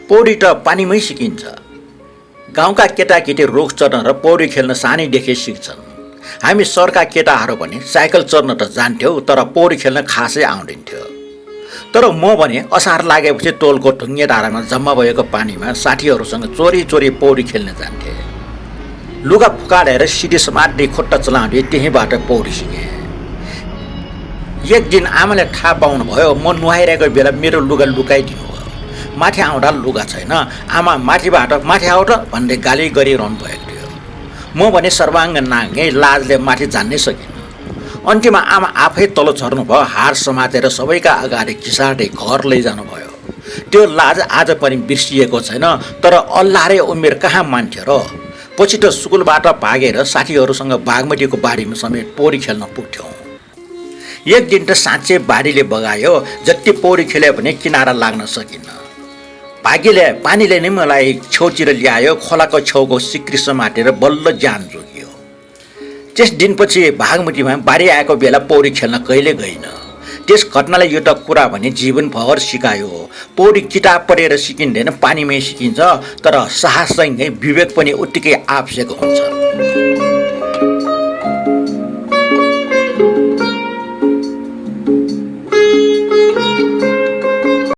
पौडी त पानीमै सिकिन्छ। गाउँका केटाकेटी रुख चढ्न र पौडी खेल्न सानैदेखि सिक्छन्। हामी सरका केटाहरू पनि साइकल चढ्न त जान्थ्यौँ, तर पौडी खेल्न खासै आउँदैनथ्यो। तर म भने असार लागेपछि टोलको ढुङ्गे डाँडामा जम्मा भएको पानीमा साथीहरूसँग चोरी चोरी पौडी खेल्न जान्थे। लुगा फुकालेर सिडी समात्दै खुट्टा चलाउँदै त्यहीँबाट पौडी सिकेँ। एक दिन आमाले थाहा पाउनुभयो म नुहाइरहेको बेला मेरो लुगा लुकाइदिनु भयो। माथि आउँदा लुगा छैन, आमा माथिबाट माथि आउट भन्दै गाली गरिरहनु भएको थियो। म भने सर्वाङ्ग नाङ्गे लाजले माथि जान्नै सकिनँ। अन्त्यमा आमा आफै तल झर्नुभयो, हार समातेर सबैका अगाडि खिसार्दै घर लैजानुभयो। त्यो लाज आज पनि बिर्सिएको छैन, तर अल्लाहरे उमेर कहाँ मान्थ्यो र। पछि त स्कुलबाट भागेर साथीहरूसँग बागमतीको बारीमा समेत पौडी खेल्न पुग्थ्यौँ। एक दिन त साँच्चै बाढीले बगायो, जति पौडी खेल्यो भने किनारा लाग्न सकिन्न। भाग्यले पानीले नै मलाई छेउतिर ल्यायो, खोलाको छेउको सिक्री समातेर बल्ल ज्यान जोगियो। त्यस दिनपछि बागमतीमा बाढी आएको बेला पौडी खेल्न कहिले गइनँ। त्यस घटनाले यो त कुरा भने जीवनभर सिकायो। पौडी किताब पढेर सिकिँदैन, पानीमै सिकिन्छ। तर साहससँगै विवेक पनि उत्तिकै आवश्यक हुन्छ।